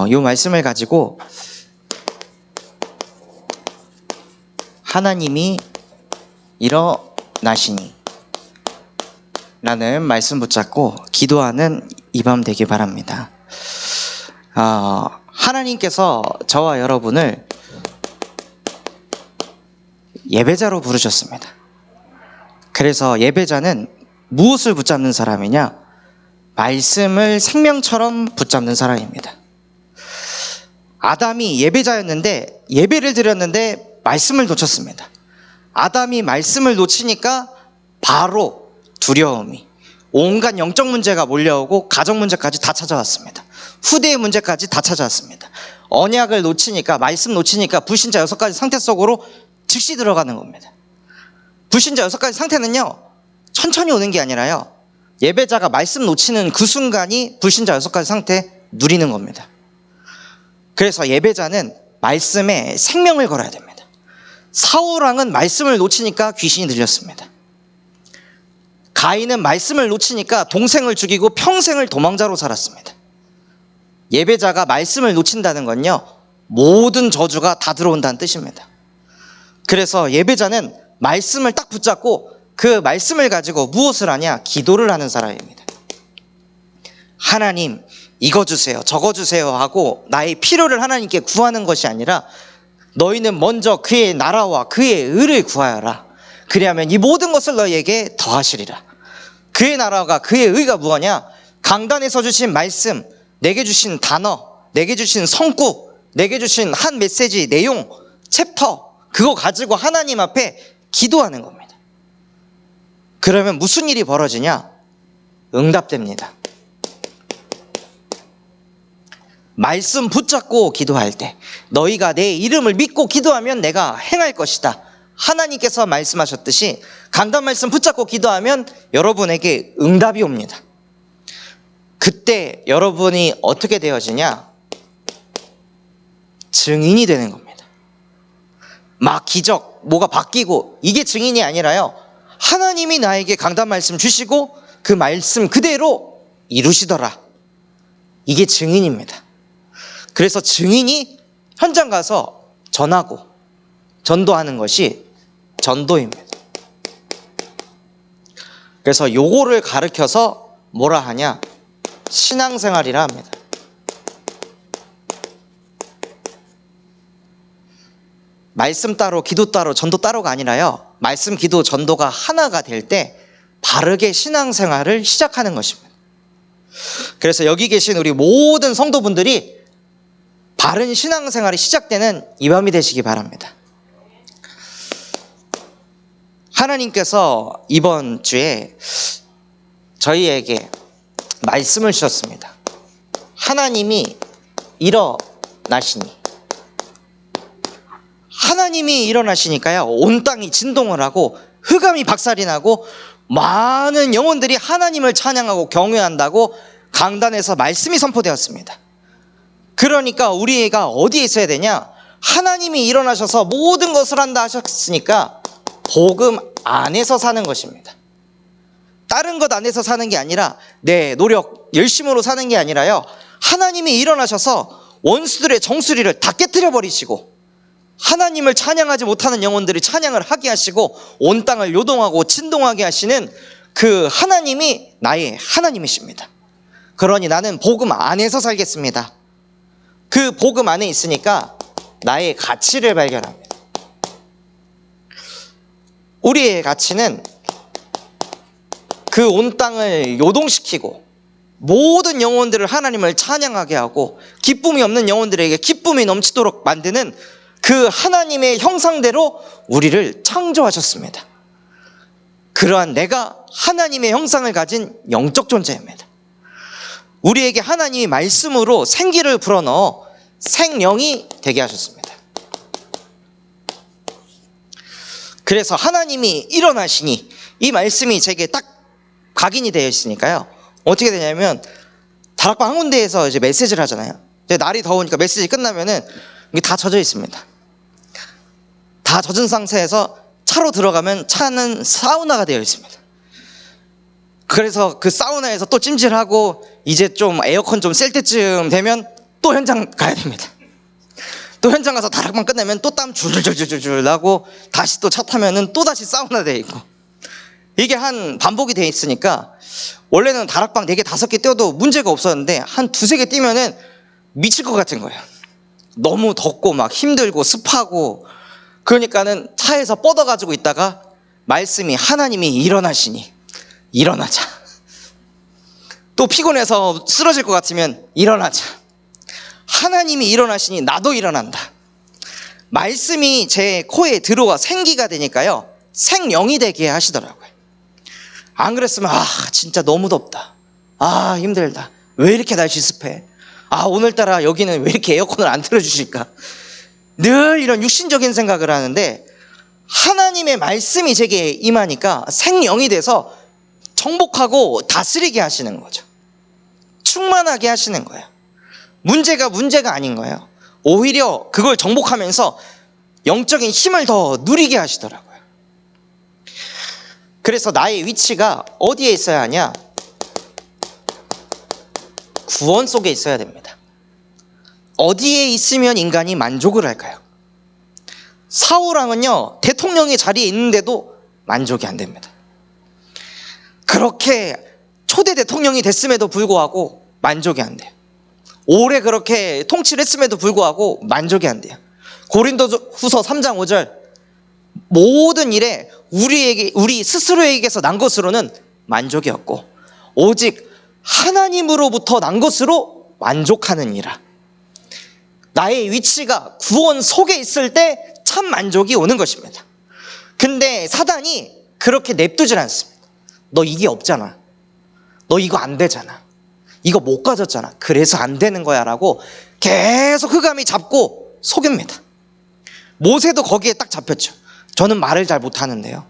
이 말씀을 가지고 하나님이 일어나시니 라는 말씀 붙잡고 기도하는 이 밤 되길 바랍니다. 하나님께서 저와 여러분을 예배자로 부르셨습니다. 그래서 예배자는 무엇을 붙잡는 사람이냐? 말씀을 생명처럼 붙잡는 사람입니다. 아담이 예배자였는데 예배를 드렸는데 말씀을 놓쳤습니다. 아담이 말씀을 놓치니까 바로 두려움이, 온갖 영적 문제가 몰려오고 가정 문제까지 다 찾아왔습니다. 후대의 문제까지 다 찾아왔습니다. 언약을 놓치니까, 말씀 놓치니까 불신자 6가지 상태 속으로 즉시 들어가는 겁니다. 불신자 6가지 상태는요, 천천히 오는 게 아니라요, 예배자가 말씀 놓치는 그 순간이 불신자 6가지 상태 누리는 겁니다. 그래서 예배자는 말씀에 생명을 걸어야 됩니다. 사울왕은 말씀을 놓치니까 귀신이 들렸습니다. 가인은 말씀을 놓치니까 동생을 죽이고 평생을 도망자로 살았습니다. 예배자가 말씀을 놓친다는 건요, 모든 저주가 다 들어온다는 뜻입니다. 그래서 예배자는 말씀을 딱 붙잡고 그 말씀을 가지고 무엇을 하냐? 기도를 하는 사람입니다. 하나님, 이거 주세요, 저거 주세요 하고 나의 필요를 하나님께 구하는 것이 아니라 너희는 먼저 그의 나라와 그의 의를 구하여라. 그리하면 이 모든 것을 너희에게 더하시리라. 그의 나라가 그의 의가 무엇이냐? 강단에서 주신 말씀, 내게 주신 단어, 내게 주신 성구, 내게 주신 한 메시지, 내용, 챕터, 그거 가지고 하나님 앞에 기도하는 겁니다. 그러면 무슨 일이 벌어지냐? 응답됩니다. 말씀 붙잡고 기도할 때 너희가 내 이름을 믿고 기도하면 내가 행할 것이다. 하나님께서 말씀하셨듯이 강단 말씀 붙잡고 기도하면 여러분에게 응답이 옵니다. 그때 여러분이 어떻게 되어지냐? 증인이 되는 겁니다. 막 기적, 뭐가 바뀌고 이게 증인이 아니라요, 하나님이 나에게 강단 말씀 주시고 그 말씀 그대로 이루시더라. 이게 증인입니다. 그래서 증인이 현장 가서 전하고 전도하는 것이 전도입니다. 그래서 요거를 가르쳐서 뭐라 하냐? 신앙생활이라 합니다. 말씀 따로, 기도 따로, 전도 따로가 아니라요, 말씀, 기도, 전도가 하나가 될 때 바르게 신앙생활을 시작하는 것입니다. 그래서 여기 계신 우리 모든 성도분들이 바른 신앙생활이 시작되는 이 밤이 되시기 바랍니다. 하나님께서 이번 주에 저희에게 말씀을 주셨습니다. 하나님이 일어나시니. 하나님이 일어나시니까요, 온 땅이 진동을 하고 흑암이 박살이 나고 많은 영혼들이 하나님을 찬양하고 경외한다고 강단에서 말씀이 선포되었습니다. 그러니까 우리가 어디에 있어야 되냐? 하나님이 일어나셔서 모든 것을 한다 하셨으니까 복음 안에서 사는 것입니다. 다른 것 안에서 사는 게 아니라 내 노력, 열심으로 사는 게 아니라요, 하나님이 일어나셔서 원수들의 정수리를 다 깨뜨려 버리시고 하나님을 찬양하지 못하는 영혼들이 찬양을 하게 하시고 온 땅을 요동하고 진동하게 하시는 그 하나님이 나의 하나님이십니다. 그러니 나는 복음 안에서 살겠습니다. 그 복음 안에 있으니까 나의 가치를 발견합니다. 우리의 가치는 그 온 땅을 요동시키고 모든 영혼들을 하나님을 찬양하게 하고 기쁨이 없는 영혼들에게 기쁨이 넘치도록 만드는 그 하나님의 형상대로 우리를 창조하셨습니다. 그러한 내가 하나님의 형상을 가진 영적 존재입니다. 우리에게 하나님이 말씀으로 생기를 불어넣어 생명이 되게 하셨습니다. 그래서 하나님이 일어나시니, 이 말씀이 제게 딱 각인이 되어 있으니까요, 어떻게 되냐면 다락방 한 군데에서 이제 메시지를 하잖아요. 이제 날이 더우니까 메시지 끝나면은 이게 다 젖어 있습니다. 다 젖은 상태에서 차로 들어가면 차는 사우나가 되어 있습니다. 그래서 그 사우나에서 또 찜질하고 이제 좀 에어컨 좀 셀 때쯤 되면 또 현장 가야 됩니다. 또 현장 가서 다락방 끝내면 또 땀 줄줄줄줄 나고 다시 또 차 타면은 또 다시 사우나 돼 있고, 이게 한 반복이 돼 있으니까 원래는 다락방 4개 5개 뛰어도 문제가 없었는데 한 2-3개 뛰면은 미칠 것 같은 거예요. 너무 덥고 막 힘들고 습하고. 그러니까는 차에서 뻗어가지고 있다가 말씀이, 하나님이 일어나시니 일어나자. 또 피곤해서 쓰러질 것 같으면 일어나자. 하나님이 일어나시니 나도 일어난다. 말씀이 제 코에 들어와 생기가 되니까요, 생명이 되게 하시더라고요. 안 그랬으면 진짜 너무 덥다, 힘들다, 왜 이렇게 날씨 습해, 오늘따라 여기는 왜 이렇게 에어컨을 안 틀어주실까, 늘 이런 육신적인 생각을 하는데 하나님의 말씀이 제게 임하니까 생명이 돼서 정복하고 다스리게 하시는 거죠. 충만하게 하시는 거예요. 문제가 아닌 거예요. 오히려 그걸 정복하면서 영적인 힘을 더 누리게 하시더라고요. 그래서 나의 위치가 어디에 있어야 하냐? 구원 속에 있어야 됩니다. 어디에 있으면 인간이 만족을 할까요? 사울왕은요, 대통령의 자리에 있는데도 만족이 안 됩니다. 그렇게 초대 대통령이 됐음에도 불구하고 만족이 안 돼요. 오래 그렇게 통치를 했음에도 불구하고 만족이 안 돼요. 고린도후서 3장 5절, 모든 일에 우리 스스로에게서 난 것으로는 만족이 없고 오직 하나님으로부터 난 것으로 만족하느니라. 나의 위치가 구원 속에 있을 때 참 만족이 오는 것입니다. 근데 사단이 그렇게 냅두질 않습니다. 너 이게 없잖아, 너 이거 안 되잖아, 이거 못 가졌잖아, 그래서 안 되는 거야 라고 계속 흑암이 잡고 속입니다. 모세도 거기에 딱 잡혔죠. 저는 말을 잘 못하는데요,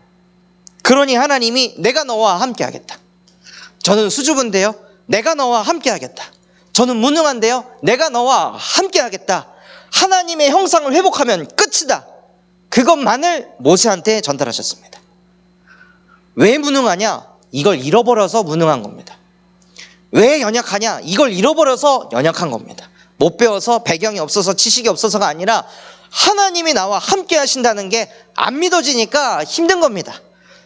그러니 하나님이 내가 너와 함께 하겠다. 저는 수줍은데요, 내가 너와 함께 하겠다. 저는 무능한데요, 내가 너와 함께 하겠다. 하나님의 형상을 회복하면 끝이다. 그것만을 모세한테 전달하셨습니다. 왜 무능하냐? 이걸 잃어버려서 무능한 겁니다. 왜 연약하냐? 이걸 잃어버려서 연약한 겁니다. 못 배워서, 배경이 없어서, 지식이 없어서가 아니라 하나님이 나와 함께 하신다는 게 안 믿어지니까 힘든 겁니다.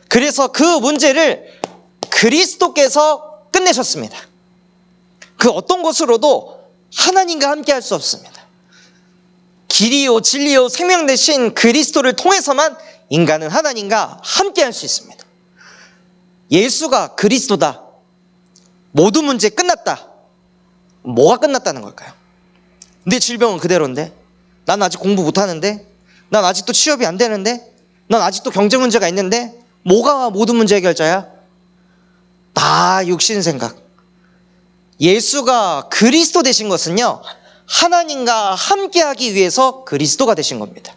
그래서 그 문제를 그리스도께서 끝내셨습니다. 그 어떤 것으로도 하나님과 함께 할 수 없습니다. 길이요 진리요 생명 되신 그리스도를 통해서만 인간은 하나님과 함께 할 수 있습니다. 예수가 그리스도다, 모든 문제 끝났다. 뭐가 끝났다는 걸까요? 내 질병은 그대로인데, 난 아직 공부 못하는데, 난 아직도 취업이 안 되는데, 난 아직도 경제 문제가 있는데, 뭐가 모든 문제 해결자야? 다 육신 생각. 예수가 그리스도 되신 것은요, 하나님과 함께하기 위해서 그리스도가 되신 겁니다.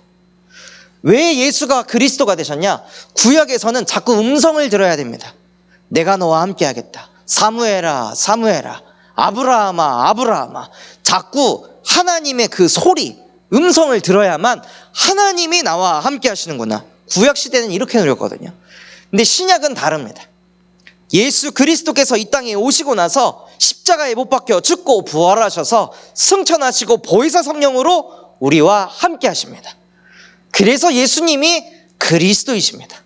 왜 예수가 그리스도가 되셨냐? 구약에서는 자꾸 음성을 들어야 됩니다. 내가 너와 함께하겠다, 사무엘아 사무엘아, 아브라함아 아브라함아. 자꾸 하나님의 그 소리, 음성을 들어야만 하나님이 나와 함께 하시는구나. 구약 시대는 이렇게 누렸거든요. 근데 신약은 다릅니다. 예수 그리스도께서 이 땅에 오시고 나서 십자가에 못 박혀 죽고 부활하셔서 승천하시고 보혜사 성령으로 우리와 함께 하십니다. 그래서 예수님이 그리스도이십니다.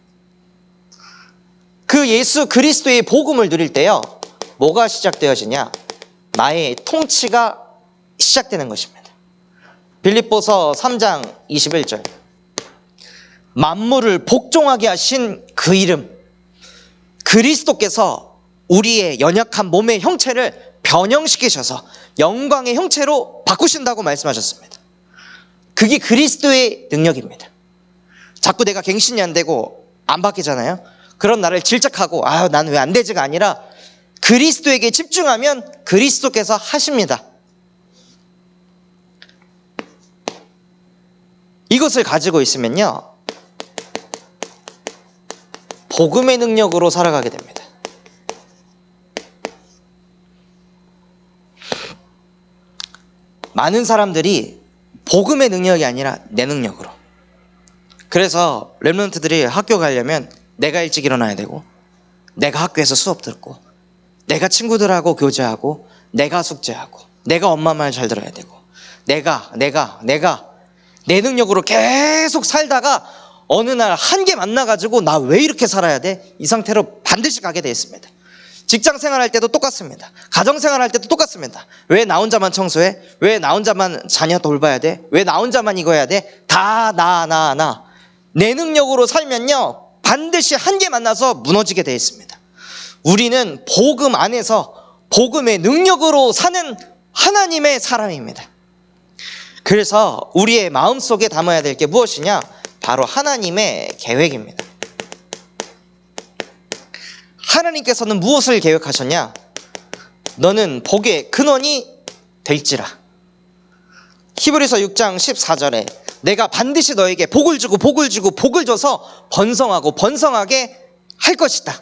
그 예수 그리스도의 복음을 누릴 때요, 뭐가 시작되어지냐? 나의 통치가 시작되는 것입니다. 빌립보서 3장 21절, 만물을 복종하게 하신 그 이름, 그리스도께서 우리의 연약한 몸의 형체를 변형시키셔서 영광의 형체로 바꾸신다고 말씀하셨습니다. 그게 그리스도의 능력입니다. 자꾸 내가 갱신이 안 되고 안 바뀌잖아요. 그런 나를 질책하고 난 왜 안 되지가 아니라 그리스도에게 집중하면 그리스도께서 하십니다. 이것을 가지고 있으면요, 복음의 능력으로 살아가게 됩니다. 많은 사람들이 복음의 능력이 아니라 내 능력으로. 그래서 렘넌트들이 학교 가려면 내가 일찍 일어나야 되고, 내가 학교에서 수업 듣고, 내가 친구들하고 교제하고, 내가 숙제하고, 내가 엄마 말 잘 들어야 되고, 내가 내 능력으로 계속 살다가 어느 날 한계 만나가지고 나 왜 이렇게 살아야 돼? 이 상태로 반드시 가게 되어 있습니다. 직장 생활할 때도 똑같습니다. 가정 생활할 때도 똑같습니다. 왜 나 혼자만 청소해? 왜 나 혼자만 자녀 돌봐야 돼? 왜 나 혼자만 이거 해야 돼? 다 나. 내 능력으로 살면요 반드시 한계 만나서 무너지게 되어 있습니다. 우리는 복음 안에서 복음의 능력으로 사는 하나님의 사람입니다. 그래서 우리의 마음속에 담아야 될 게 무엇이냐? 바로 하나님의 계획입니다. 하나님께서는 무엇을 계획하셨냐? 너는 복의 근원이 될지라. 히브리서 6장 14절에 내가 반드시 너에게 복을 주고 복을 줘서 번성하고 번성하게 할 것이다.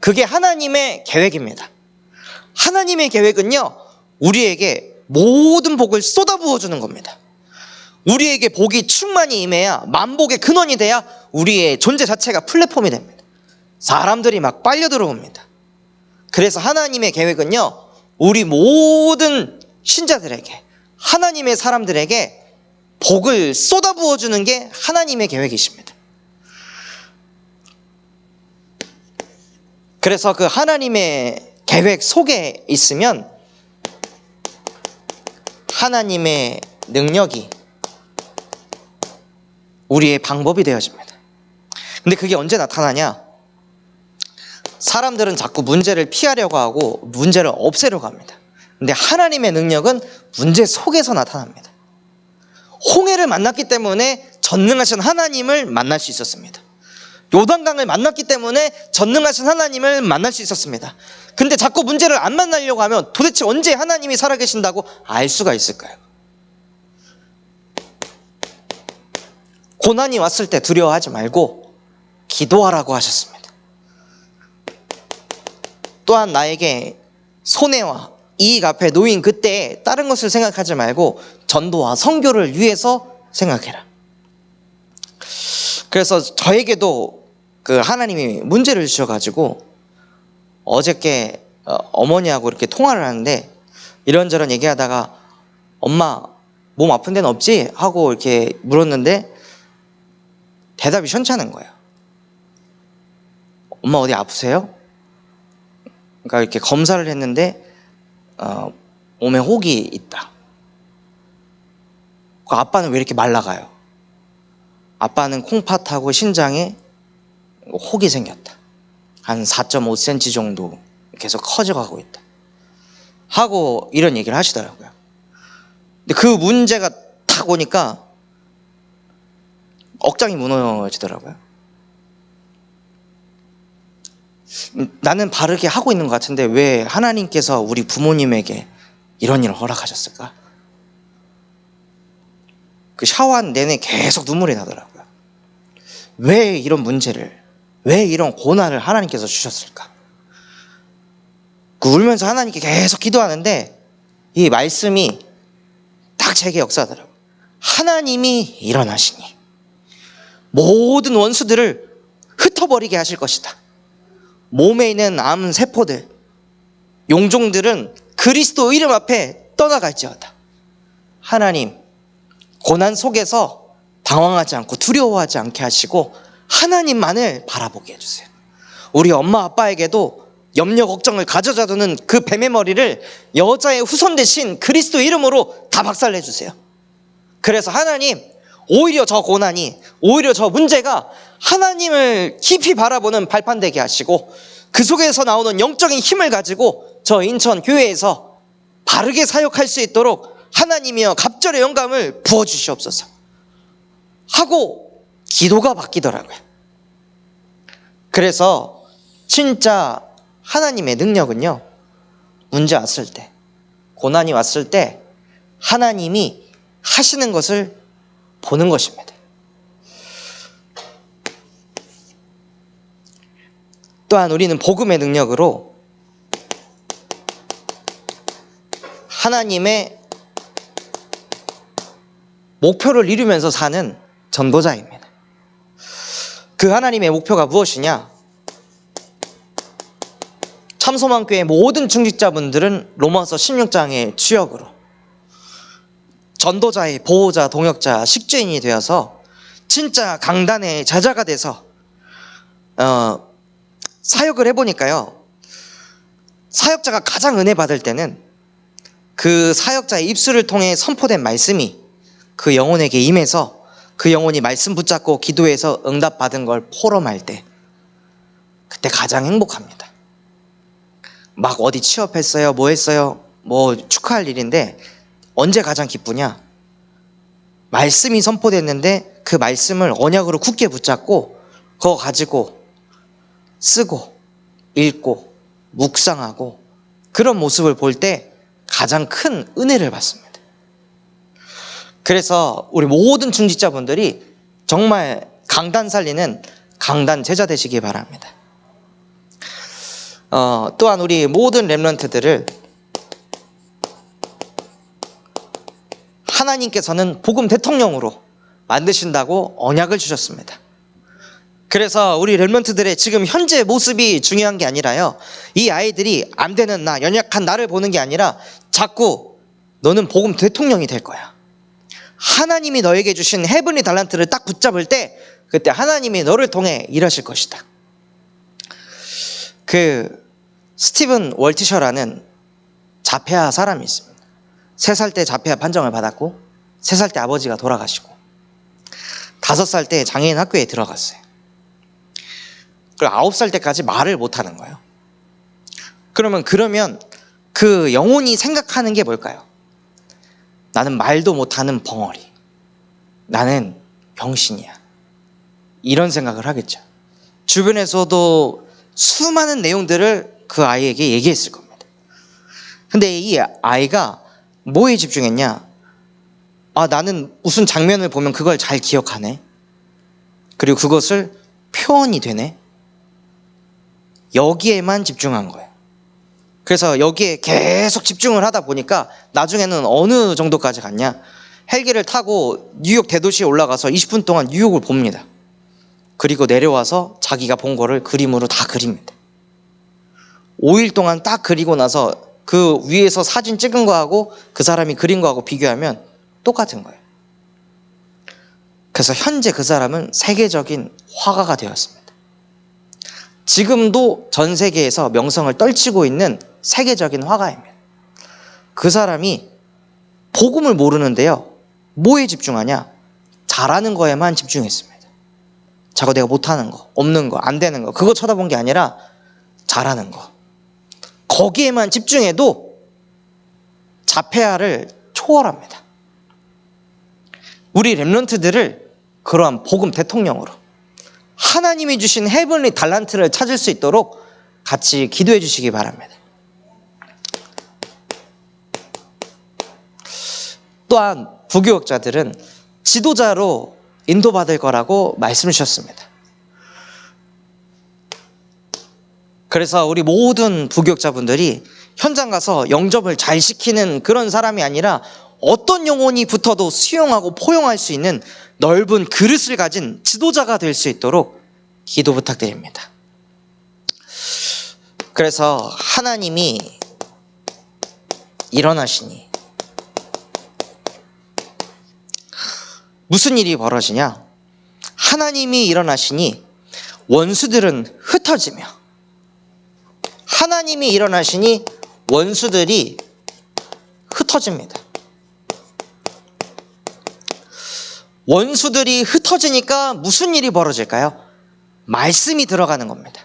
그게 하나님의 계획입니다. 하나님의 계획은요 우리에게 모든 복을 쏟아부어 주는 겁니다. 우리에게 복이 충만히 임해야 만복의 근원이 돼야 우리의 존재 자체가 플랫폼이 됩니다. 사람들이 막 빨려 들어옵니다. 그래서 하나님의 계획은요 우리 모든 신자들에게 하나님의 사람들에게 복을 쏟아부어 주는 게 하나님의 계획이십니다. 그래서 그 하나님의 계획 속에 있으면 하나님의 능력이 우리의 방법이 되어집니다. 근데 그게 언제 나타나냐? 사람들은 자꾸 문제를 피하려고 하고 문제를 없애려고 합니다. 근데 하나님의 능력은 문제 속에서 나타납니다. 홍해를 만났기 때문에 전능하신 하나님을 만날 수 있었습니다. 요단강을 만났기 때문에 전능하신 하나님을 만날 수 있었습니다. 근데 자꾸 문제를 안 만나려고 하면 도대체 언제 하나님이 살아계신다고 알 수가 있을까요? 고난이 왔을 때 두려워하지 말고 기도하라고 하셨습니다. 또한 나에게 손해와 이익 앞에 놓인 그때 다른 것을 생각하지 말고 전도와 선교를 위해서 생각해라. 그래서 저에게도 그 하나님이 문제를 주셔가지고 어저께 어머니하고 이렇게 통화를 하는데 이런저런 얘기하다가 엄마 몸 아픈 데는 없지? 하고 이렇게 물었는데 대답이 시원찮은 거예요. 엄마 어디 아프세요? 그러니까 이렇게 검사를 했는데 몸에 혹이 있다. 그 아빠는 왜 이렇게 말라가요? 아빠는 콩팥하고 신장에 혹이 생겼다. 한 4.5cm 정도 계속 커져가고 있다. 하고 이런 얘기를 하시더라고요. 근데 그 문제가 탁 오니까 억장이 무너지더라고요. 나는 바르게 하고 있는 것 같은데 왜 하나님께서 우리 부모님에게 이런 일을 허락하셨을까? 그 샤워한 내내 계속 눈물이 나더라고요. 왜 이런 문제를, 왜 이런 고난을 하나님께서 주셨을까? 그 울면서 하나님께 계속 기도하는데 이 말씀이 딱 제게 역사하더라고요. 하나님이 일어나시니 모든 원수들을 흩어버리게 하실 것이다. 몸에 있는 암 세포들, 용종들은 그리스도 이름 앞에 떠나갈지어다. 하나님, 고난 속에서 당황하지 않고 두려워하지 않게 하시고 하나님만을 바라보게 해주세요. 우리 엄마 아빠에게도 염려 걱정을 가져다두는 그 뱀의 머리를 여자의 후손 대신 그리스도 이름으로 다 박살내주세요. 그래서 하나님, 오히려 저 고난이, 오히려 저 문제가 하나님을 깊이 바라보는 발판 되게 하시고 그 속에서 나오는 영적인 힘을 가지고 저 인천 교회에서 바르게 사역할 수 있도록 하나님이여 갑절의 영감을 부어주시옵소서 하고 기도가 바뀌더라고요. 그래서 진짜 하나님의 능력은요, 문제 왔을 때, 고난이 왔을 때 하나님이 하시는 것을 보는 것입니다. 또한 우리는 복음의 능력으로 하나님의 목표를 이루면서 사는 전도자입니다. 그 하나님의 목표가 무엇이냐? 참소망교회 모든 중직자분들은 로마서 16장의 주역으로 전도자의 보호자, 동역자, 식죄인이 되어서 진짜 강단의 제자가 돼서 사역을 해보니까요, 사역자가 가장 은혜 받을 때는 그 사역자의 입술을 통해 선포된 말씀이 그 영혼에게 임해서 그 영혼이 말씀 붙잡고 기도해서 응답받은 걸 포럼할 때, 그때 가장 행복합니다. 막 어디 취업했어요, 뭐 했어요, 뭐 축하할 일인데 언제 가장 기쁘냐? 말씀이 선포됐는데 그 말씀을 언약으로 굳게 붙잡고 그거 가지고 쓰고 읽고 묵상하고 그런 모습을 볼 때 가장 큰 은혜를 받습니다. 그래서 우리 모든 중직자분들이 정말 강단 살리는 강단 제자 되시기 바랍니다. 또한 우리 모든 렘넌트들을 하나님께서는 복음 대통령으로 만드신다고 언약을 주셨습니다. 그래서 우리 렘넌트들의 지금 현재 모습이 중요한 게 아니라요, 이 아이들이 안 되는 나, 연약한 나를 보는 게 아니라 자꾸 너는 복음 대통령이 될 거야. 하나님이 너에게 주신 헤븐리 달란트를 딱 붙잡을 때 그때 하나님이 너를 통해 일하실 것이다. 그 스티븐 월티셔라는 자폐아 사람이 있습니다. 3살 때 자폐아 판정을 받았고 3살 때 아버지가 돌아가시고 5살 때 장애인 학교에 들어갔어요. 그리고 9살 때까지 말을 못하는 거예요. 그러면 그 영혼이 생각하는 게 뭘까요? 나는 말도 못하는 벙어리, 나는 병신이야, 이런 생각을 하겠죠. 주변에서도 수많은 내용들을 그 아이에게 얘기했을 겁니다. 근데 이 아이가 뭐에 집중했냐? 나는 무슨 장면을 보면 그걸 잘 기억하네, 그리고 그것을 표현이 되네, 여기에만 집중한 거예요. 그래서 여기에 계속 집중을 하다 보니까 나중에는 어느 정도까지 갔냐? 헬기를 타고 뉴욕 대도시에 올라가서 20분 동안 뉴욕을 봅니다. 그리고 내려와서 자기가 본 거를 그림으로 다 그립니다. 5일 동안 딱 그리고 나서 그 위에서 사진 찍은 거하고 그 사람이 그린 거하고 비교하면 똑같은 거예요. 그래서 현재 그 사람은 세계적인 화가가 되었습니다. 지금도 전 세계에서 명성을 떨치고 있는 세계적인 화가입니다. 그 사람이 복음을 모르는데요, 뭐에 집중하냐? 잘하는 거에만 집중했습니다. 자꾸 내가 못하는 거, 없는 거, 안 되는 거, 그거 쳐다본 게 아니라 잘하는 거, 거기에만 집중해도 자폐아를 초월합니다. 우리 렘넌트들을 그러한 복음 대통령으로, 하나님이 주신 헤븐리 달란트를 찾을 수 있도록 같이 기도해 주시기 바랍니다. 또한 부교역자들은 지도자로 인도받을 거라고 말씀을 주셨습니다. 그래서 우리 모든 부교역자분들이 현장 가서 영접을 잘 시키는 그런 사람이 아니라 어떤 영혼이 붙어도 수용하고 포용할 수 있는 넓은 그릇을 가진 지도자가 될 수 있도록 기도 부탁드립니다. 그래서 하나님이 일어나시니 무슨 일이 벌어지냐? 하나님이 일어나시니 원수들은 흩어지며, 하나님이 일어나시니 원수들이 흩어집니다. 원수들이 흩어지니까 무슨 일이 벌어질까요? 말씀이 들어가는 겁니다.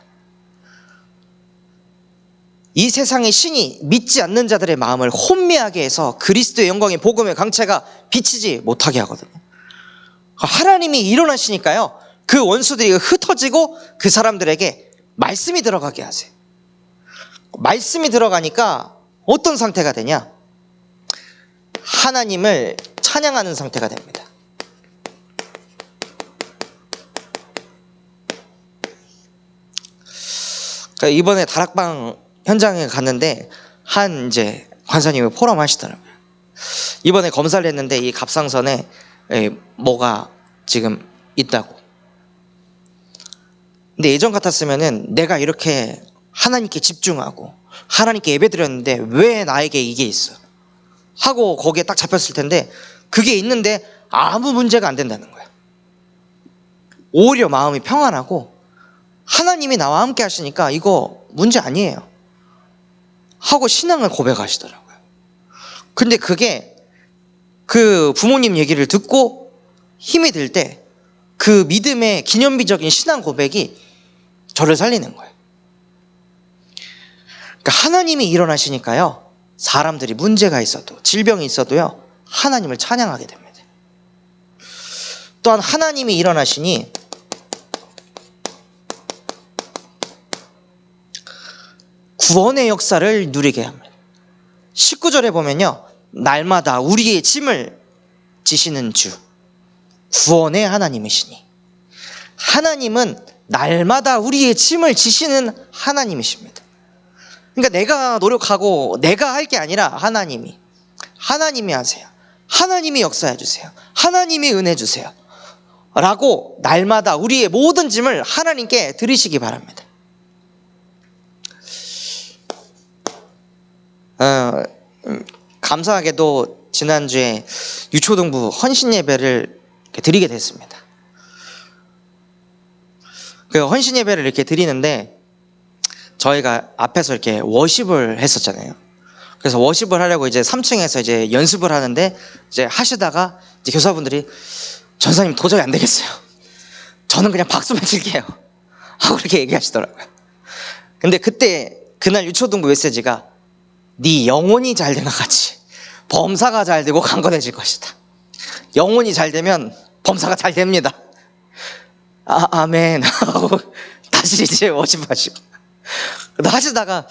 이 세상의 신이 믿지 않는 자들의 마음을 혼미하게 해서 그리스도의 영광의 복음의 강체가 비치지 못하게 하거든요. 하나님이 일어나시니까요, 그 원수들이 흩어지고 그 사람들에게 말씀이 들어가게 하세요. 말씀이 들어가니까 어떤 상태가 되냐? 하나님을 찬양하는 상태가 됩니다. 이번에 다락방 현장에 갔는데 이제 관사님이 포럼 하시더라고요. 이번에 검사를 했는데 이 갑상선에 뭐가 지금 있다고. 근데 예전 같았으면은 내가 이렇게 하나님께 집중하고 하나님께 예배드렸는데 왜 나에게 이게 있어? 하고 거기에 딱 잡혔을 텐데 그게 있는데 아무 문제가 안 된다는 거예요. 오히려 마음이 평안하고 하나님이 나와 함께 하시니까 이거 문제 아니에요 하고 신앙을 고백하시더라고요. 근데 그게 그 부모님 얘기를 듣고 힘이 들 때 그 믿음의 기념비적인 신앙 고백이 저를 살리는 거예요. 그러니까 하나님이 일어나시니까요, 사람들이 문제가 있어도 질병이 있어도요 하나님을 찬양하게 됩니다. 또한 하나님이 일어나시니 구원의 역사를 누리게 합니다. 19절에 보면요, 날마다 우리의 짐을 지시는 주, 구원의 하나님이시니, 하나님은 날마다 우리의 짐을 지시는 하나님이십니다. 그러니까 내가 노력하고 내가 할 게 아니라 하나님이 하세요. 하나님이 역사해 주세요. 하나님이 은혜 주세요 라고 날마다 우리의 모든 짐을 하나님께 드리시기 바랍니다. 감사하게도 지난주에 유초등부 헌신 예배를 드리게 됐습니다. 그 헌신 예배를 이렇게 드리는데 저희가 앞에서 이렇게 워십을 했었잖아요. 그래서 워십을 하려고 이제 3층에서 이제 연습을 하는데 이제 하시다가 이제 교사분들이 전사님 도저히 안 되겠어요. 저는 그냥 박수만 칠게요 하고 이렇게 얘기하시더라고요. 근데 그날 유초등부 메시지가 네 영혼이 잘 되나 같이 범사가 잘 되고 강건해질 것이다. 영혼이 잘 되면 범사가 잘 됩니다. 아멘 하고 다시 이제 워십하시고 하시다가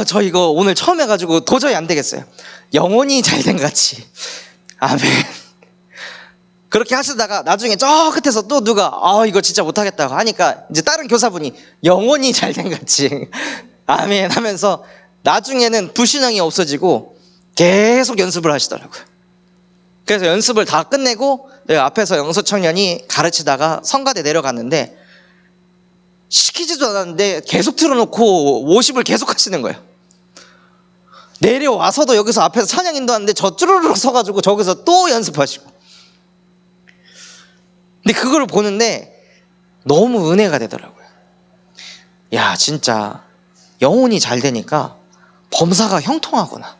저 이거 오늘 처음 해가지고 도저히 안 되겠어요. 영혼이 잘 된 같이 아멘 그렇게 하시다가 나중에 저 끝에서 또 누가 이거 진짜 못하겠다고 하니까 이제 다른 교사분이 영혼이 잘 된 같이 아멘 하면서 나중에는 불신앙이 없어지고 계속 연습을 하시더라고요. 그래서 연습을 다 끝내고 앞에서 영서청년이 가르치다가 성가대 내려갔는데 시키지도 않았는데 계속 틀어놓고 워십을 계속 하시는 거예요. 내려와서도 여기서 앞에서 찬양 인도하는데 저 쭈르륵 서가지고 저기서 또 연습하시고. 근데 그걸 보는데 너무 은혜가 되더라고요. 야, 진짜 영혼이 잘 되니까 범사가 형통하구나,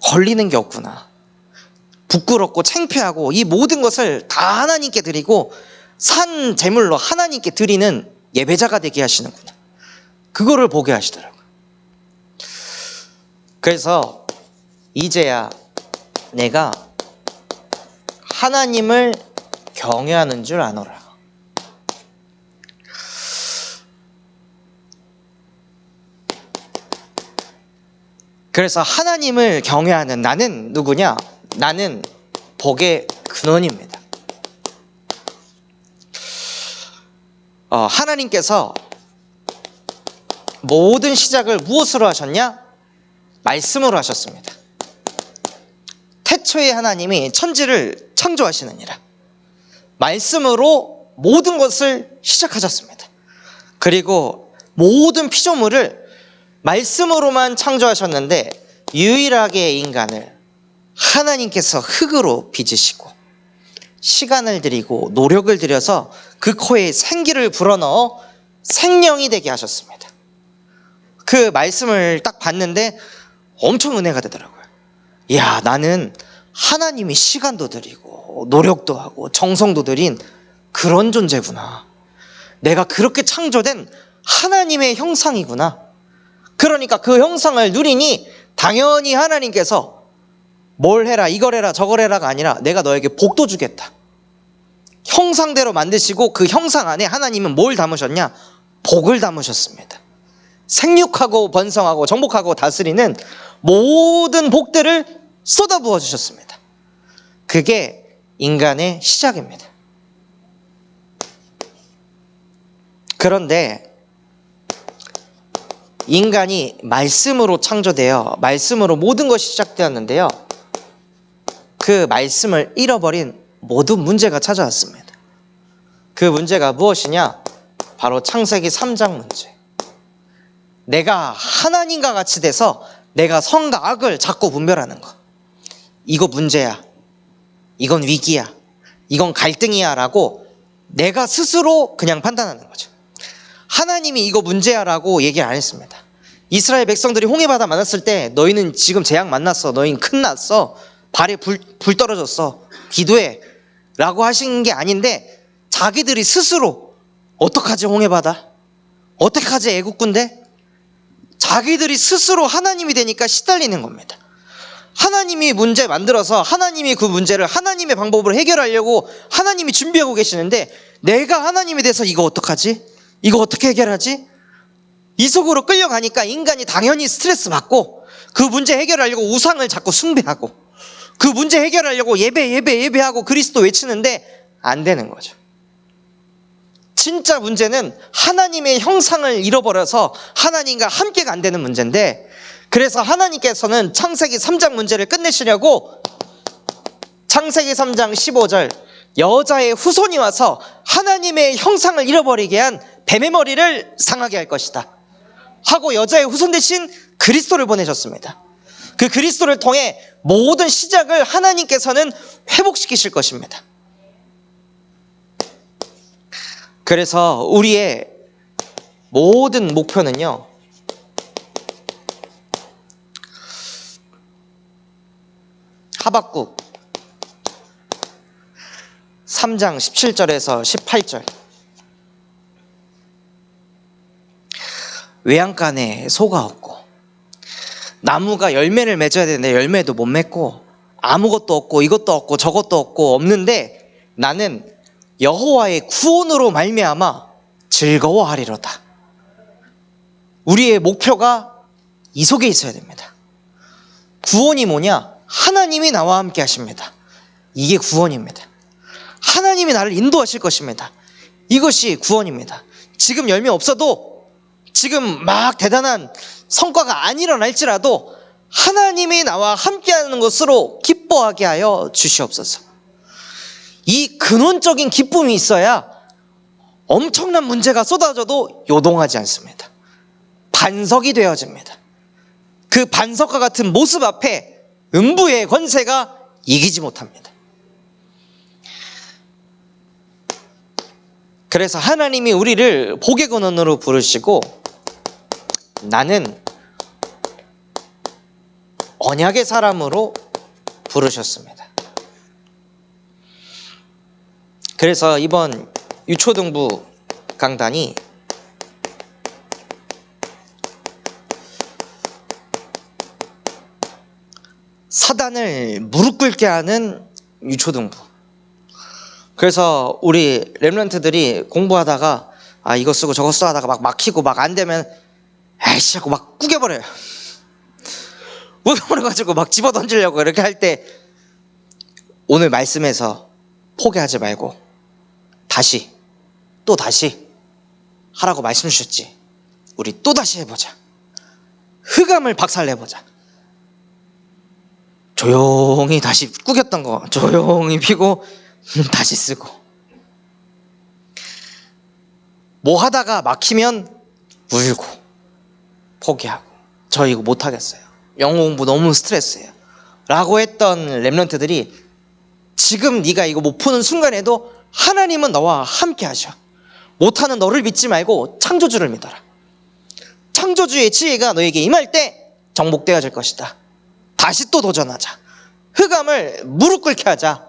걸리는 게 없구나, 부끄럽고 창피하고 이 모든 것을 다 하나님께 드리고 산 제물로 하나님께 드리는 예배자가 되게 하시는구나, 그거를 보게 하시더라고요. 그래서 이제야 내가 하나님을 경외하는 줄 아노라. 그래서 하나님을 경외하는 나는 누구냐? 나는 복의 근원입니다. 하나님께서 모든 시작을 무엇으로 하셨냐? 말씀으로 하셨습니다. 태초에 하나님이 천지를 창조하시느니라 말씀으로 모든 것을 시작하셨습니다. 그리고 모든 피조물을 말씀으로만 창조하셨는데 유일하게 인간을 하나님께서 흙으로 빚으시고 시간을 들이고 노력을 들여서 그 코에 생기를 불어넣어 생명이 되게 하셨습니다. 그 말씀을 딱 봤는데 엄청 은혜가 되더라고요. 이야, 나는 하나님이 시간도 들이고 노력도 하고 정성도 들인 그런 존재구나. 내가 그렇게 창조된 하나님의 형상이구나. 그러니까 그 형상을 누리니 당연히 하나님께서 뭘 해라, 이걸 해라, 저걸 해라가 아니라 내가 너에게 복도 주겠다. 형상대로 만드시고 그 형상 안에 하나님은 뭘 담으셨냐? 복을 담으셨습니다. 생육하고 번성하고 정복하고 다스리는 모든 복들을 쏟아부어 주셨습니다. 그게 인간의 시작입니다. 그런데 인간이 말씀으로 창조되어 말씀으로 모든 것이 시작되었는데요, 그 말씀을 잃어버린 모든 문제가 찾아왔습니다. 그 문제가 무엇이냐? 바로 창세기 3장 문제. 내가 하나님과 같이 돼서 내가 선과 악을 자꾸 분별하는 것. 이거 문제야, 이건 위기야, 이건 갈등이야 라고 내가 스스로 그냥 판단하는 거죠. 하나님이 이거 문제야 라고 얘기를 안 했습니다. 이스라엘 백성들이 홍해바다 만났을 때 너희는 지금 재앙 만났어, 너희는 큰났어, 발에 불 떨어졌어, 기도해 라고 하신 게 아닌데 자기들이 스스로 어떡하지 홍해바다, 어떡하지 애국군대, 자기들이 스스로 하나님이 되니까 시달리는 겁니다. 하나님이 문제 만들어서 하나님이 그 문제를 하나님의 방법으로 해결하려고 하나님이 준비하고 계시는데 내가 하나님이 돼서 이거 어떡하지? 이거 어떻게 해결하지? 이 속으로 끌려가니까 인간이 당연히 스트레스 받고 그 문제 해결하려고 우상을 자꾸 숭배하고 그 문제 해결하려고 예배하고 그리스도 외치는데 안 되는 거죠. 진짜 문제는 하나님의 형상을 잃어버려서 하나님과 함께가 안 되는 문제인데, 그래서 하나님께서는 창세기 3장 문제를 끝내시려고 창세기 3장 15절 여자의 후손이 와서 하나님의 형상을 잃어버리게 한 뱀의 머리를 상하게 할 것이다 하고 여자의 후손 대신 그리스도를 보내셨습니다. 그 그리스도를 통해 모든 시작을 하나님께서는 회복시키실 것입니다. 그래서 우리의 모든 목표는요, 하박국 3장 17절에서 18절 외양간에 소가 없고 나무가 열매를 맺어야 되는데 열매도 못 맺고 아무것도 없고 이것도 없고 저것도 없고 없는데 나는 여호와의 구원으로 말미암아 즐거워하리로다. 우리의 목표가 이 속에 있어야 됩니다. 구원이 뭐냐? 하나님이 나와 함께 하십니다. 이게 구원입니다. 하나님이 나를 인도하실 것입니다. 이것이 구원입니다. 지금 열매 없어도, 지금 막 대단한 성과가 안 일어날지라도 하나님이 나와 함께하는 것으로 기뻐하게 하여 주시옵소서. 이 근원적인 기쁨이 있어야 엄청난 문제가 쏟아져도 요동하지 않습니다. 반석이 되어집니다. 그 반석과 같은 모습 앞에 음부의 권세가 이기지 못합니다. 그래서 하나님이 우리를 복의 근원으로 부르시고 나는 언약의 사람으로 부르셨습니다. 그래서 이번 유초등부 강단이 사단을 무릎 꿇게 하는 유초등부. 그래서 우리 렘넌트들이 공부하다가 이거 쓰고 저거 써 하다가 막 막히고 막 안 되면 에이씨 하고 막 꾸겨버려요. 꾸겨버려가지고 막 집어던지려고 이렇게 할 때 오늘 말씀에서 포기하지 말고 다시 또 다시 하라고 말씀 주셨지. 우리 또 다시 해보자. 흑암을 박살내보자. 조용히 다시 꾸겼던 거 조용히 피고 다시 쓰고, 뭐 하다가 막히면 울고 포기하고 저 이거 못하겠어요, 영어 공부 너무 스트레스예요 라고 했던 렘넌트들이 지금 네가 이거 못 푸는 순간에도 하나님은 너와 함께 하셔. 못하는 너를 믿지 말고 창조주를 믿어라. 창조주의 지혜가 너에게 임할 때 정복되어질 것이다. 다시 또 도전하자. 흑암을 무릎 꿇게 하자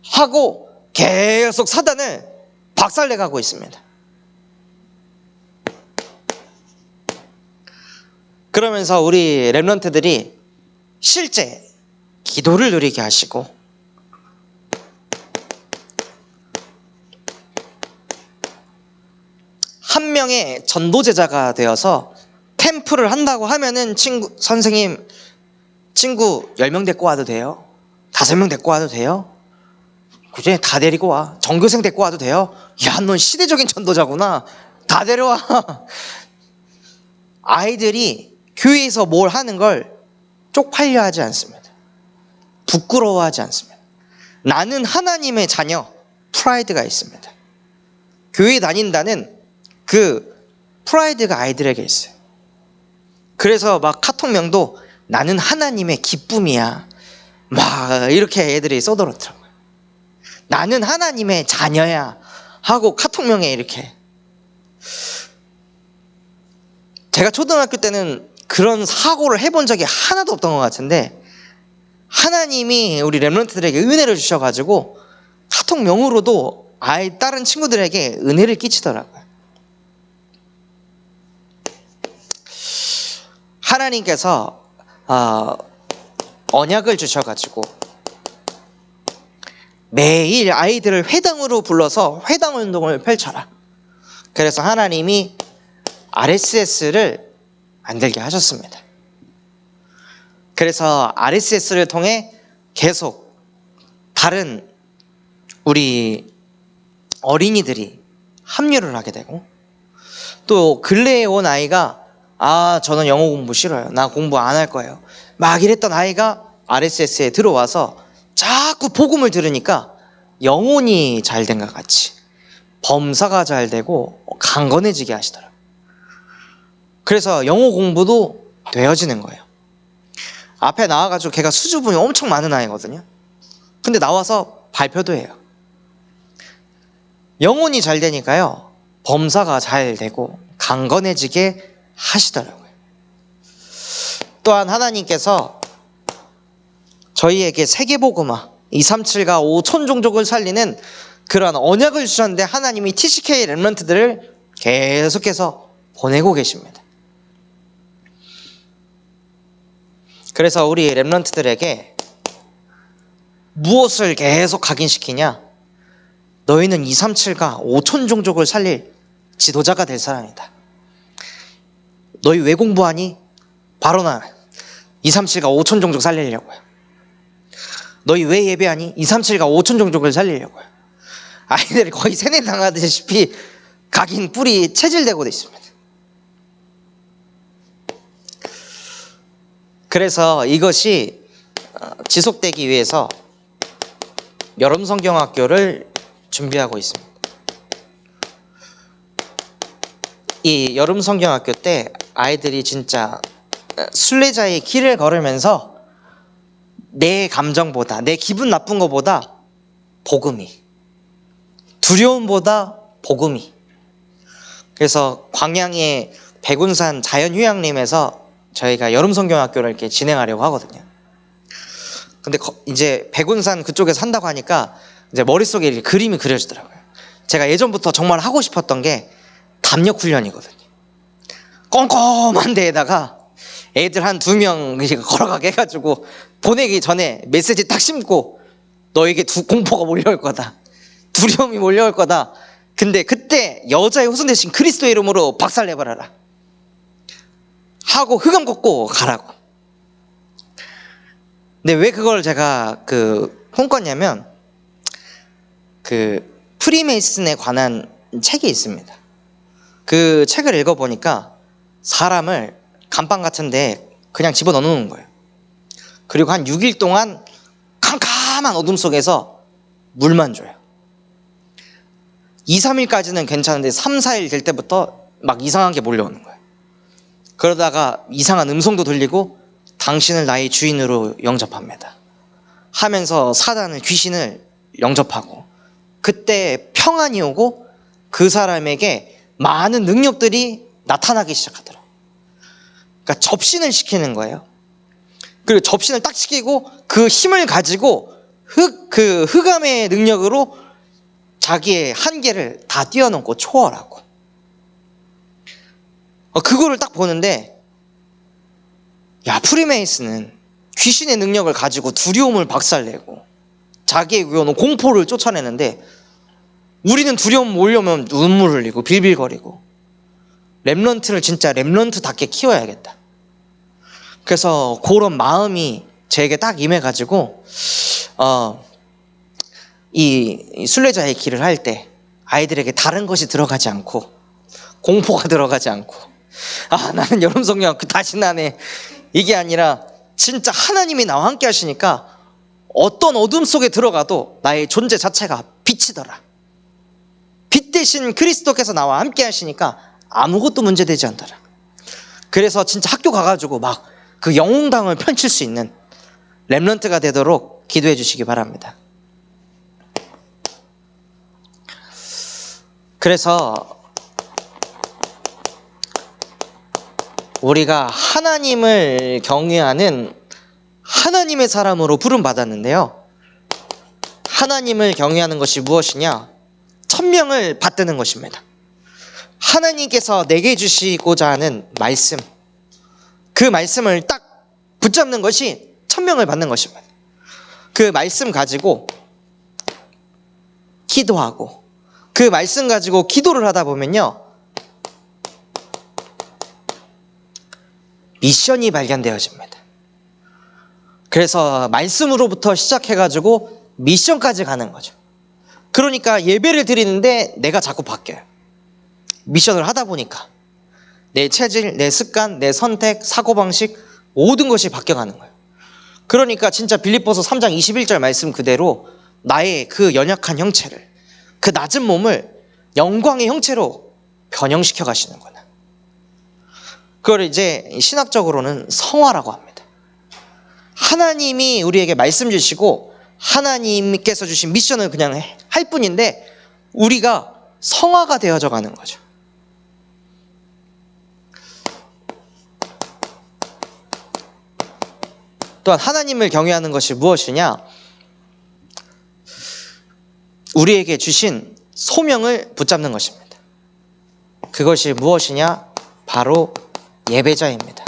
하고 계속 사단을 박살내가고 있습니다. 그러면서 우리 렘넌트들이 실제 기도를 누리게 하시고 한 명의 전도제자가 되어서 캠프를 한다고 하면은 선생님 친구 10명 데리고 와도 돼요? 5명 데리고 와도 돼요? 그중에 다 데리고 와. 전교생 데리고 와도 돼요? 야, 넌 시대적인 전도자구나. 다 데려와. 아이들이 교회에서 뭘 하는 걸 쪽팔려 하지 않습니다. 부끄러워하지 않습니다. 나는 하나님의 자녀, 프라이드가 있습니다. 교회 다닌다는 그 프라이드가 아이들에게 있어요. 그래서 막 카톡명도 나는 하나님의 기쁨이야, 막 이렇게 애들이 써들었더라고요. 나는 하나님의 자녀야 하고 카톡명에 이렇게. 제가 초등학교 때는 그런 사고를 해본 적이 하나도 없던 것 같은데 하나님이 우리 렘넌트들에게 은혜를 주셔가지고 카톡명으로도 다른 친구들에게 은혜를 끼치더라고요. 하나님께서 언약을 주셔가지고 매일 아이들을 회당으로 불러서 회당 운동을 펼쳐라. 그래서 하나님이 RSS를 만들게 하셨습니다. 그래서 RSS를 통해 계속 다른 우리 어린이들이 합류를 하게 되고, 또 근래에 온 아이가 저는 영어 공부 싫어요, 나 공부 안 할 거예요 막 이랬던 아이가 RSS에 들어와서 자꾸 복음을 들으니까 영혼이 잘 된 것 같이 범사가 잘 되고 강건해지게 하시더라고요. 그래서 영어 공부도 되어지는 거예요. 앞에 나와가지고 걔가 수줍음이 엄청 많은 아이거든요. 근데 나와서 발표도 해요. 영혼이 잘 되니까요, 범사가 잘 되고 강건해지게 하시더라고요. 또한 하나님께서 저희에게 세계복음화 237과 5천 종족을 살리는 그러한 언약을 주셨는데, 하나님이 TCK 렘넌트들을 계속해서 보내고 계십니다. 그래서 우리 렘넌트들에게 무엇을 계속 각인시키냐? 너희는 237과 5천 종족을 살릴 지도자가 될 사람이다. 너희 왜 공부하니? 바로 나 237과 5천 종족 살리려고요. 너희 왜 예배하니? 237과 5천 종족을 살리려고요. 아이들이 거의 세뇌당하듯이 각인 뿔이 체질되고 있습니다. 그래서 이것이 지속되기 위해서 여름성경학교를 준비하고 있습니다. 이 여름성경학교 때 아이들이 진짜 순례자의 길을 걸으면서 내 감정보다, 내 기분 나쁜 것보다 복음이, 두려움보다 복음이. 그래서 광양의 백운산 자연휴양림에서 저희가 여름성경학교를 이렇게 진행하려고 하거든요. 근데 이제 백운산 그쪽에 산다고 하니까 이제 머릿속에 이렇게 그림이 그려지더라고요. 제가 예전부터 정말 하고 싶었던 게 담력 훈련이거든요. 껌껌한 데에다가 애들 한 2명 걸어가게 해가지고 보내기 전에 메시지 딱 심고, 너에게 공포가 몰려올 거다, 두려움이 몰려올 거다. 근데 그때 여자의 후손 대신 그리스도의 이름으로 박살내버려라 하고 흑암 걷고 가라고. 근데 왜 그걸 제가 꿈꿨냐면, 프리메이슨에 관한 책이 있습니다. 그 책을 읽어보니까 사람을 감방 같은데 그냥 집어넣는 거예요. 그리고 한 6일 동안 캄캄한 어둠 속에서 물만 줘요. 2, 3일까지는 괜찮은데 3, 4일 될 때부터 막 이상한 게 몰려오는 거예요. 그러다가 이상한 음성도 들리고 당신을 나의 주인으로 영접합니다 하면서 사단을, 귀신을 영접하고, 그때 평안이 오고 그 사람에게 많은 능력들이 나타나기 시작하더라고요. 그러니까 접신을 시키는 거예요. 그리고 접신을 딱 시키고 그 힘을 가지고 흑암의 능력으로 자기의 한계를 다 뛰어넘고 초월하고. 그거를 딱 보는데, 야, 프리메이슨은 귀신의 능력을 가지고 두려움을 박살내고 자기의 공포를 쫓아내는데, 우리는 두려움 몰려오면 눈물 흘리고 빌빌거리고. 렘넌트를 진짜 렘넌트답게 키워야겠다. 그래서 그런 마음이 제게 딱 임해가지고 이 순례자의 길을 할 때 아이들에게 다른 것이 들어가지 않고, 공포가 들어가지 않고, 나는 여름성경학교 다시 나네, 이게 아니라 진짜 하나님이 나와 함께 하시니까 어떤 어둠 속에 들어가도 나의 존재 자체가 빛이더라. 빛 대신 그리스도께서 나와 함께 하시니까 아무것도 문제되지 않더라. 그래서 진짜 학교 가가지고 막 그 영웅당을 펼칠 수 있는 렘넌트가 되도록 기도해 주시기 바랍니다. 그래서 우리가 하나님을 경외하는 하나님의 사람으로 부름받았는데요. 하나님을 경외하는 것이 무엇이냐? 천명을 받드는 것입니다. 하나님께서 내게 주시고자 하는 말씀, 그 말씀을 딱 붙잡는 것이 천명을 받는 것입니다. 그 말씀 가지고 기도하고, 그 말씀 가지고 기도를 하다 보면요, 미션이 발견되어집니다. 그래서 말씀으로부터 시작해가지고 미션까지 가는 거죠. 그러니까 예배를 드리는데 내가 자꾸 바뀌어요. 미션을 하다 보니까 내 체질, 내 습관, 내 선택, 사고방식 모든 것이 바뀌어가는 거예요. 그러니까 진짜 빌립보서 3장 21절 말씀 그대로 나의 그 연약한 형체를, 그 낮은 몸을 영광의 형체로 변형시켜 가시는구나. 그걸 이제 신학적으로는 성화라고 합니다. 하나님이 우리에게 말씀 주시고 하나님께서 주신 미션을 그냥 할 뿐인데 우리가 성화가 되어져 가는 거죠. 또한 하나님을 경외하는 것이 무엇이냐? 우리에게 주신 소명을 붙잡는 것입니다. 그것이 무엇이냐? 바로 예배자입니다.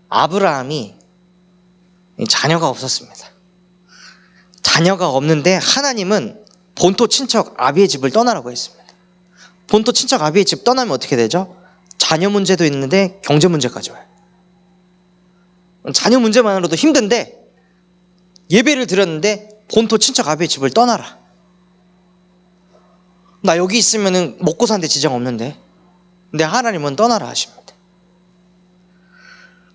아브라함이 자녀가 없었습니다. 자녀가 없는데 하나님은 본토 친척 아비의 집을 떠나라고 했습니다. 본토 친척 아비의 집 떠나면 어떻게 되죠? 자녀 문제도 있는데 경제 문제까지 와요. 자녀 문제만으로도 힘든데 예배를 드렸는데 본토 친척 아비의 집을 떠나라. 나 여기 있으면 먹고 사는데 지장 없는데, 근데 하나님은 떠나라 하십니다.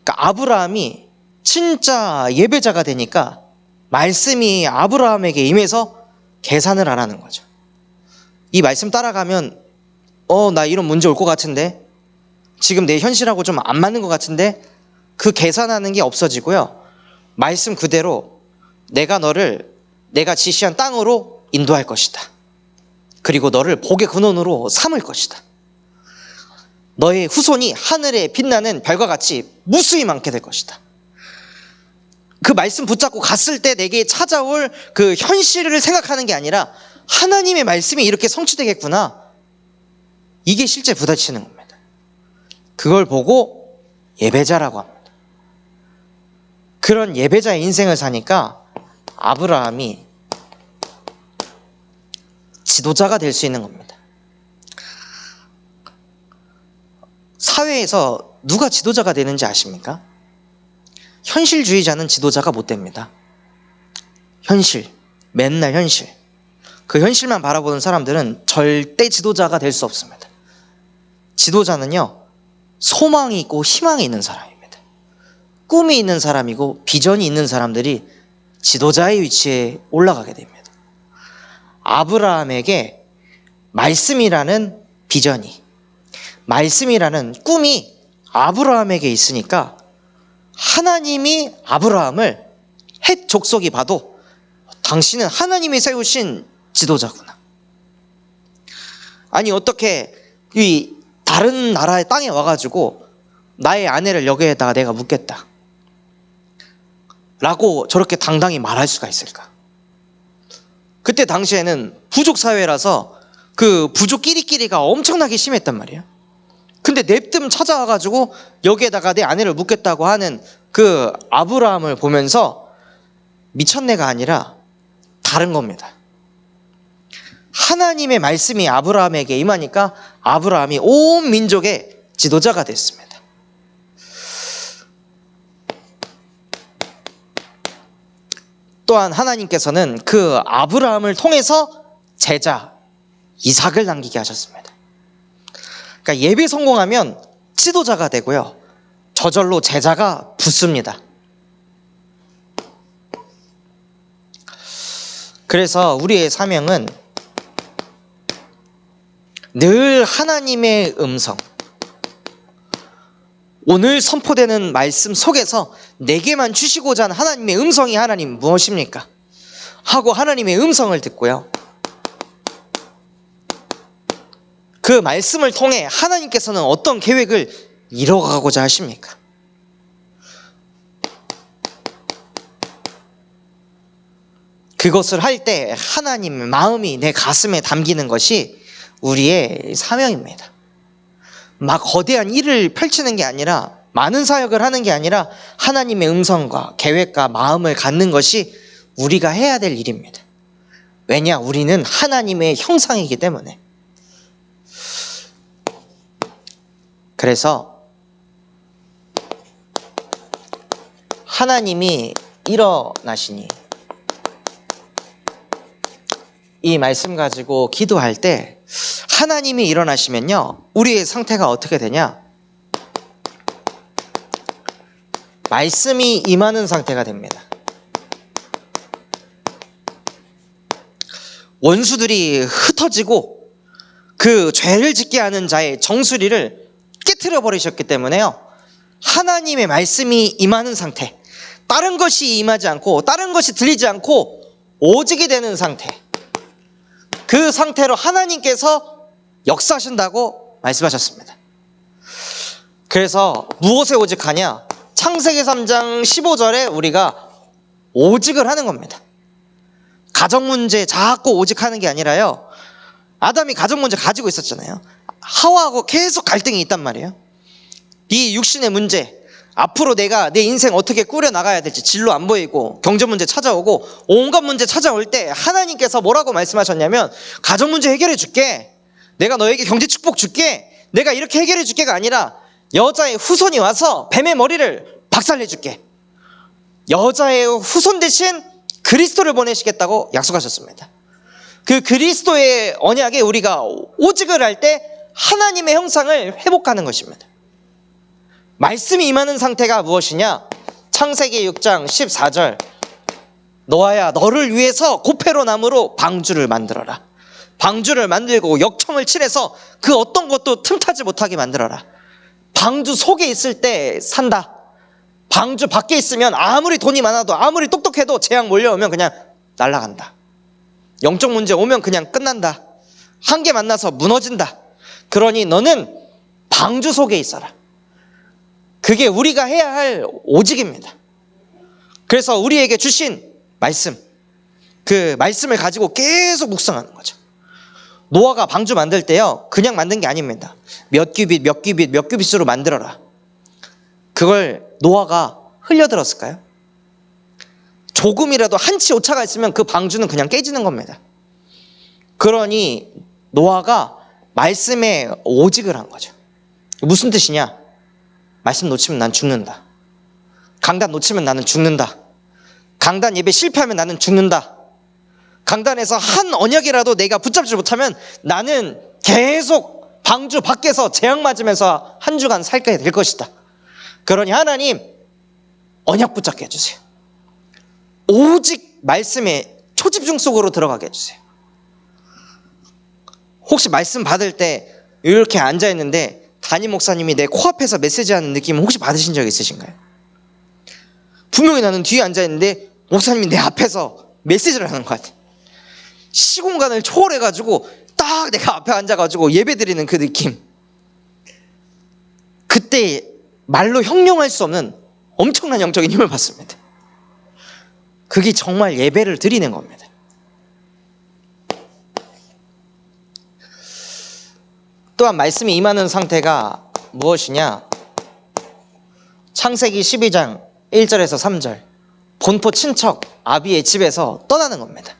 그러니까 아브라함이 진짜 예배자가 되니까 말씀이 아브라함에게 임해서 계산을 안 하는 거죠. 이 말씀 따라가면 나 이런 문제 올 것 같은데, 지금 내 현실하고 좀 안 맞는 것 같은데, 그 계산하는 게 없어지고요. 말씀 그대로 내가 너를 내가 지시한 땅으로 인도할 것이다. 그리고 너를 복의 근원으로 삼을 것이다. 너의 후손이 하늘에 빛나는 별과 같이 무수히 많게 될 것이다. 그 말씀 붙잡고 갔을 때 내게 찾아올 그 현실을 생각하는 게 아니라 하나님의 말씀이 이렇게 성취되겠구나. 이게 실제 부딪히는 겁니다. 그걸 보고 예배자라고 합니다. 그런 예배자의 인생을 사니까 아브라함이 지도자가 될 수 있는 겁니다. 사회에서 누가 지도자가 되는지 아십니까? 현실주의자는 지도자가 못 됩니다. 현실, 맨날 현실. 그 현실만 바라보는 사람들은 절대 지도자가 될 수 없습니다. 지도자는요, 소망이 있고 희망이 있는 사람입니다. 꿈이 있는 사람이고 비전이 있는 사람들이 지도자의 위치에 올라가게 됩니다. 아브라함에게 말씀이라는 비전이, 말씀이라는 꿈이 아브라함에게 있으니까 하나님이 아브라함을 헷 족속이 봐도 당신은 하나님이 세우신 지도자구나. 아니 어떻게 이 다른 나라의 땅에 와가지고 나의 아내를 여기에다가 내가 묻겠다 라고 저렇게 당당히 말할 수가 있을까? 그때 당시에는 부족 사회라서 그 부족끼리끼리가 엄청나게 심했단 말이에요. 근데 냅뜸 찾아와가지고 여기에다가 내 아내를 묻겠다고 하는 그 아브라함을 보면서 미쳤네가 아니라 다른 겁니다. 하나님의 말씀이 아브라함에게 임하니까 아브라함이 온 민족의 지도자가 됐습니다. 또한 하나님께서는 그 아브라함을 통해서 제자 이삭을 남기게 하셨습니다. 그러니까 예배 성공하면 지도자가 되고요, 저절로 제자가 붙습니다. 그래서 우리의 사명은 늘 하나님의 음성, 오늘 선포되는 말씀 속에서 내게만 주시고자 하는 하나님의 음성이 하나님 무엇입니까? 하고 하나님의 음성을 듣고요, 그 말씀을 통해 하나님께서는 어떤 계획을 이뤄가고자 하십니까? 그것을 할 때 하나님의 마음이 내 가슴에 담기는 것이 우리의 사명입니다. 막 거대한 일을 펼치는 게 아니라, 많은 사역을 하는 게 아니라 하나님의 음성과 계획과 마음을 갖는 것이 우리가 해야 될 일입니다. 왜냐? 우리는 하나님의 형상이기 때문에. 그래서 하나님이 일어나시니, 이 말씀 가지고 기도할 때 하나님이 일어나시면요, 우리의 상태가 어떻게 되냐? 말씀이 임하는 상태가 됩니다. 원수들이 흩어지고 그 죄를 짓게 하는 자의 정수리를 깨트려 버리셨기 때문에요, 하나님의 말씀이 임하는 상태, 다른 것이 임하지 않고 다른 것이 들리지 않고 오직이 되는 상태, 그 상태로 하나님께서 역사하신다고 말씀하셨습니다. 그래서 무엇에 오직하냐? 창세기 3장 15절에 우리가 오직을 하는 겁니다. 가정 문제 자꾸 오직하는 게 아니라요, 아담이 가정 문제 가지고 있었잖아요. 하와하고 계속 갈등이 있단 말이에요. 이 육신의 문제, 앞으로 내가 내 인생 어떻게 꾸려나가야 될지 진로 안 보이고, 경제 문제 찾아오고 온갖 문제 찾아올 때 하나님께서 뭐라고 말씀하셨냐면, 가정 문제 해결해 줄게, 내가 너에게 경제 축복 줄게, 내가 이렇게 해결해 줄게가 아니라 여자의 후손이 와서 뱀의 머리를 박살내 줄게, 여자의 후손 대신 그리스도를 보내시겠다고 약속하셨습니다. 그 그리스도의 언약에 우리가 오직을 할 때 하나님의 형상을 회복하는 것입니다. 말씀이 임하는 상태가 무엇이냐? 창세기 6장 14절, 노아야, 너를 위해서 고페로 나무로 방주를 만들어라. 방주를 만들고 역청을 칠해서 그 어떤 것도 틈타지 못하게 만들어라. 방주 속에 있을 때 산다. 방주 밖에 있으면 아무리 돈이 많아도 아무리 똑똑해도 재앙 몰려오면 그냥 날아간다. 영적 문제 오면 그냥 끝난다. 한계 만나서 무너진다. 그러니 너는 방주 속에 있어라. 그게 우리가 해야 할 오직입니다. 그래서 우리에게 주신 말씀, 그 말씀을 가지고 계속 묵상하는 거죠. 노아가 방주 만들 때요, 그냥 만든 게 아닙니다. 몇 규빗으로 만들어라. 그걸 노아가 흘려들었을까요? 조금이라도 한치 오차가 있으면 그 방주는 그냥 깨지는 겁니다. 그러니 노아가 말씀에 오직을 한 거죠. 무슨 뜻이냐? 말씀 놓치면 난 죽는다. 강단 놓치면 나는 죽는다. 강단 예배 실패하면 나는 죽는다. 강단에서 한 언약이라도 내가 붙잡지 못하면 나는 계속 방주 밖에서 재앙 맞으면서 한 주간 살게 될 것이다. 그러니 하나님, 언약 붙잡게 해주세요. 오직 말씀에 초집중 속으로 들어가게 해주세요. 혹시 말씀 받을 때 이렇게 앉아있는데 담임 목사님이 내 코앞에서 메시지하는 느낌 혹시 받으신 적 있으신가요? 분명히 나는 뒤에 앉아있는데 목사님이 내 앞에서 메시지를 하는 것 같아. 시공간을 초월해가지고 딱 내가 앞에 앉아가지고 예배드리는 그 느낌. 그때 말로 형용할 수 없는 엄청난 영적인 힘을 받습니다. 그게 정말 예배를 드리는 겁니다. 또한 말씀이 임하는 상태가 무엇이냐? 창세기 12장 1절에서 3절, 본토 친척 아비의 집에서 떠나는 겁니다.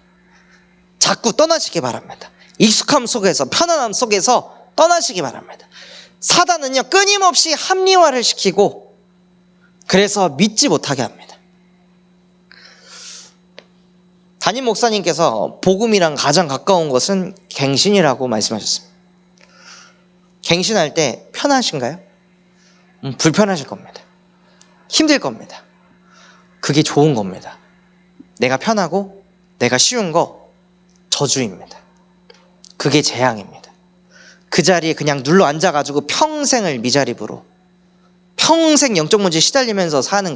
자꾸 떠나시기 바랍니다. 익숙함 속에서, 편안함 속에서 떠나시기 바랍니다. 사단은요, 끊임없이 합리화를 시키고 그래서 믿지 못하게 합니다. 담임 목사님께서 복음이랑 가장 가까운 것은 갱신이라고 말씀하셨습니다. 갱신할 때 편하신가요? 불편하실 겁니다. 힘들 겁니다. 그게 좋은 겁니다. 내가 편하고 내가 쉬운 거 저주입니다. 그게 재앙입니다. 그 자리에 그냥 눌러 앉아가지고 평생을 미자립으로, 평생 영적 문제에 시달리면서 사는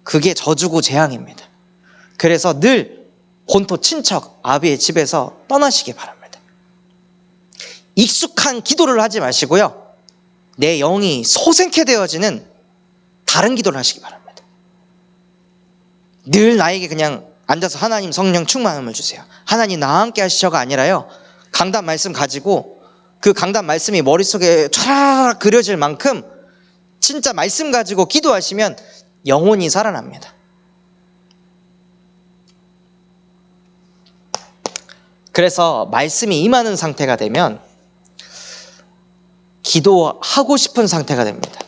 그게 저주고 재앙입니다. 그래서 늘 본토 친척 아비의 집에서 떠나시기 바랍니다. 익숙한 기도를 하지 마시고요, 내 영이 소생케 되어지는 다른 기도를 하시기 바랍니다. 늘 나에게 그냥 앉아서 하나님 성령 충만함을 주세요, 하나님 나와 함께 하시죠가 아니라요, 강단 말씀 가지고 그 강단 말씀이 머릿속에 촤라락 그려질 만큼 진짜 말씀 가지고 기도하시면 영혼이 살아납니다. 그래서 말씀이 임하는 상태가 되면 기도하고 싶은 상태가 됩니다.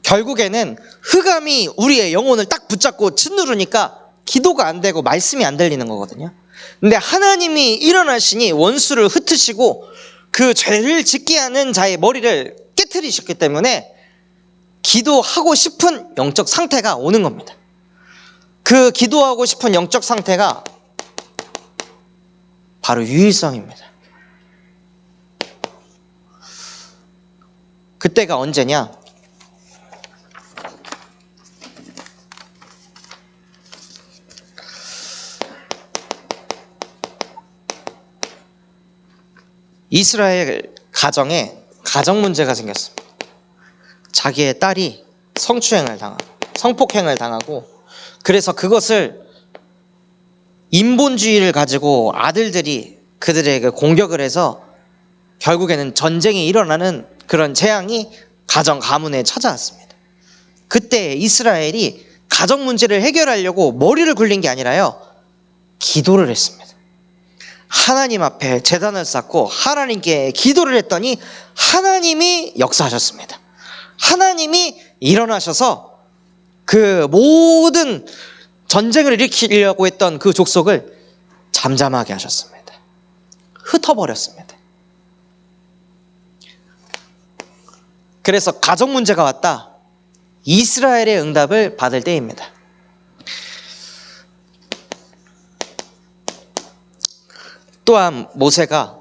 결국에는 흑암이 우리의 영혼을 딱 붙잡고 짓누르니까 기도가 안 되고 말씀이 안 들리는 거거든요. 근데 하나님이 일어나시니 원수를 흩으시고 그 죄를 짓게 하는 자의 머리를 깨트리셨기 때문에 기도하고 싶은 영적 상태가 오는 겁니다. 그 기도하고 싶은 영적 상태가 바로 유일성입니다. 그때가 언제냐? 이스라엘 가정에 가정 문제가 생겼습니다. 자기의 딸이 성폭행을 당하고, 그래서 그것을 인본주의를 가지고 아들들이 그들에게 공격을 해서 결국에는 전쟁이 일어나는 그런 재앙이 가정 가문에 찾아왔습니다. 그때 이스라엘이 가정 문제를 해결하려고 머리를 굴린 게 아니라요, 기도를 했습니다. 하나님 앞에 제단을 쌓고 하나님께 기도를 했더니 하나님이 역사하셨습니다. 하나님이 일어나셔서 그 모든 전쟁을 일으키려고 했던 그 족속을 잠잠하게 하셨습니다. 흩어버렸습니다. 그래서 가정 문제가 왔다, 이스라엘의 응답을 받을 때입니다. 또한 모세가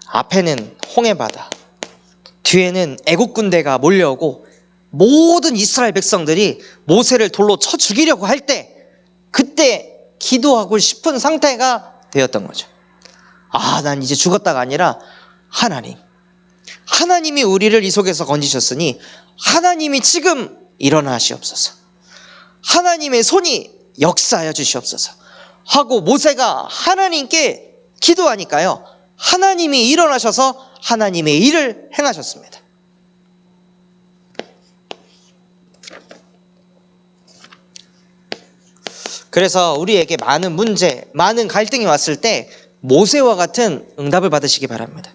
앞에는 홍해바다, 뒤에는 애국 군대가 몰려오고 모든 이스라엘 백성들이 모세를 돌로 쳐 죽이려고 할 때, 그때 기도하고 싶은 상태가 되었던 거죠. 난 이제 죽었다가 아니라 하나님이 우리를 이 속에서 건지셨으니 하나님이 지금 일어나시옵소서, 하나님의 손이 역사하여 주시옵소서 하고 모세가 하나님께 기도하니까요, 하나님이 일어나셔서 하나님의 일을 행하셨습니다. 그래서 우리에게 많은 문제, 많은 갈등이 왔을 때 모세와 같은 응답을 받으시기 바랍니다.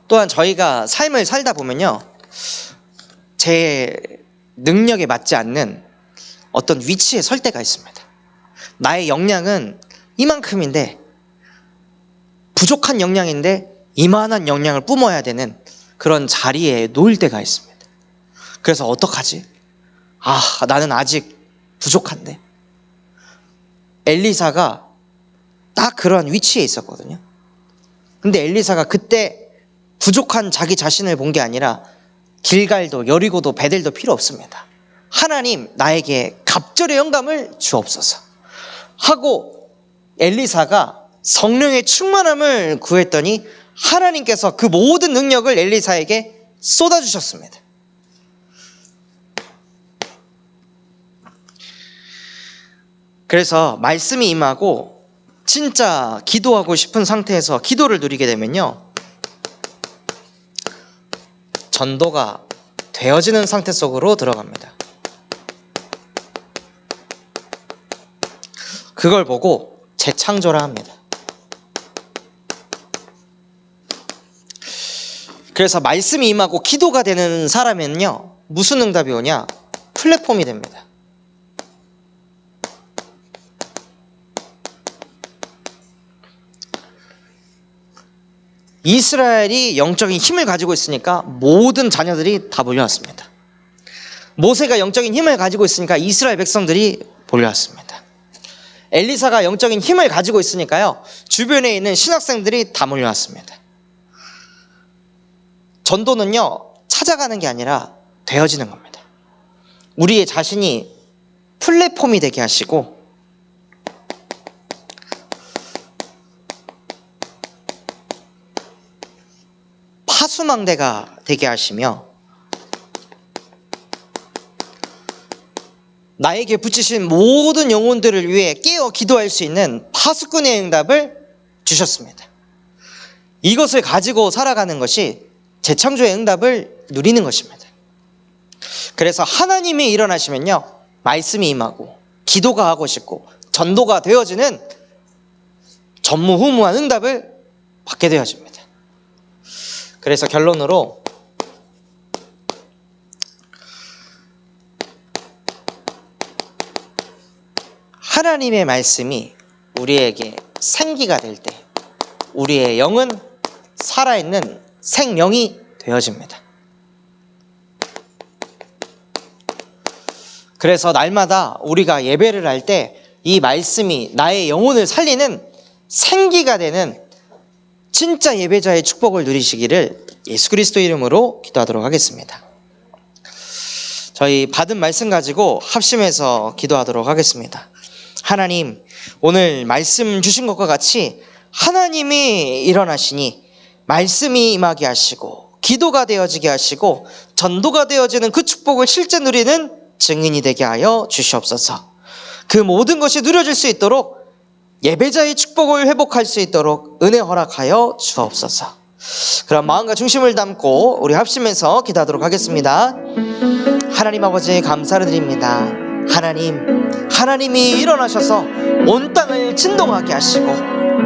또한 저희가 삶을 살다 보면요, 제 능력에 맞지 않는 어떤 위치에 설 때가 있습니다. 나의 역량은 이만큼인데, 부족한 역량인데 이만한 역량을 뿜어야 되는 그런 자리에 놓일 때가 있습니다. 그래서 어떡하지? 나는 아직 부족한데. 엘리사가 딱 그런 위치에 있었거든요. 근데 엘리사가 그때 부족한 자기 자신을 본 게 아니라 길갈도 여리고도 베델도 필요 없습니다, 하나님 나에게 갑절의 영감을 주옵소서 하고 엘리사가 성령의 충만함을 구했더니 하나님께서 그 모든 능력을 엘리사에게 쏟아주셨습니다. 그래서 말씀이 임하고 진짜 기도하고 싶은 상태에서 기도를 누리게 되면요, 전도가 되어지는 상태 속으로 들어갑니다. 그걸 보고 재창조라 합니다. 그래서 말씀이 임하고 기도가 되는 사람에는요, 무슨 응답이 오냐? 플랫폼이 됩니다. 이스라엘이 영적인 힘을 가지고 있으니까 모든 자녀들이 다 몰려왔습니다. 모세가 영적인 힘을 가지고 있으니까 이스라엘 백성들이 몰려왔습니다. 엘리사가 영적인 힘을 가지고 있으니까요, 주변에 있는 신학생들이 다 몰려왔습니다. 전도는요, 찾아가는 게 아니라 되어지는 겁니다. 우리의 자신이 플랫폼이 되게 하시고, 파수망대가 되게 하시며, 나에게 붙이신 모든 영혼들을 위해 깨어 기도할 수 있는 파수꾼의 응답을 주셨습니다. 이것을 가지고 살아가는 것이 재창조의 응답을 누리는 것입니다. 그래서 하나님이 일어나시면요, 말씀이 임하고 기도가 하고 싶고 전도가 되어지는 전무후무한 응답을 받게 되어집니다. 그래서 결론으로 하나님의 말씀이 우리에게 생기가 될 때 우리의 영은 살아있는 생명이 되어집니다. 그래서 날마다 우리가 예배를 할 때 이 말씀이 나의 영혼을 살리는 생기가 되는 진짜 예배자의 축복을 누리시기를 예수 그리스도 이름으로 기도하도록 하겠습니다. 저희 받은 말씀 가지고 합심해서 기도하도록 하겠습니다. 하나님, 오늘 말씀 주신 것과 같이 하나님이 일어나시니 말씀이 임하게 하시고 기도가 되어지게 하시고 전도가 되어지는 그 축복을 실제 누리는 증인이 되게 하여 주시옵소서. 그 모든 것이 누려질 수 있도록 예배자의 축복을 회복할 수 있도록 은혜 허락하여 주옵소서. 그럼 마음과 중심을 담고 우리 합심해서 기도하도록 하겠습니다. 하나님 아버지, 감사를 드립니다. 하나님이 일어나셔서 온 땅을 진동하게 하시고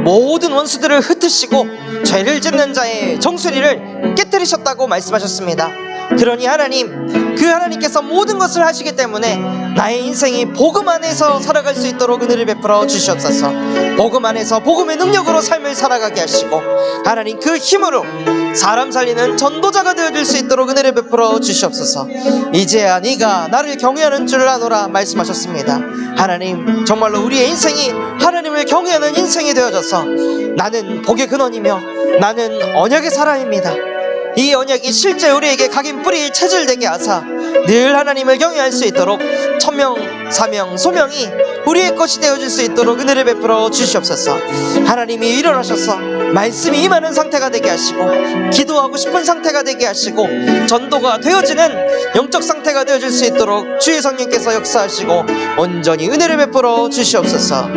모든 원수들을 흩으시고 죄를 짓는 자의 정수리를 깨뜨리셨다고 말씀하셨습니다. 그러니 하나님, 그 하나님께서 모든 것을 하시기 때문에 나의 인생이 복음 안에서 살아갈 수 있도록 은혜를 베풀어 주시옵소서. 복음 안에서 복음의 능력으로 삶을 살아가게 하시고 하나님, 그 힘으로 사람 살리는 전도자가 되어줄 수 있도록 은혜를 베풀어 주시옵소서. 이제야 네가 나를 경외하는 줄 아노라 말씀하셨습니다. 하나님, 정말로 우리의 인생이 하나님을 경외하는 인생이 되어져서 나는 복의 근원이며 나는 언약의 사람입니다. 이 언약이 실제 우리에게 각인 뿌리 체질되게 하사 늘 하나님을 경외할 수 있도록 천명, 사명, 소명이 우리의 것이 되어질 수 있도록 은혜를 베풀어 주시옵소서. 하나님이 일어나셔서 말씀이 임하는 상태가 되게 하시고 기도하고 싶은 상태가 되게 하시고 전도가 되어지는 영적 상태가 되어질 수 있도록 주의 성령께서 역사하시고 온전히 은혜를 베풀어 주시옵소서.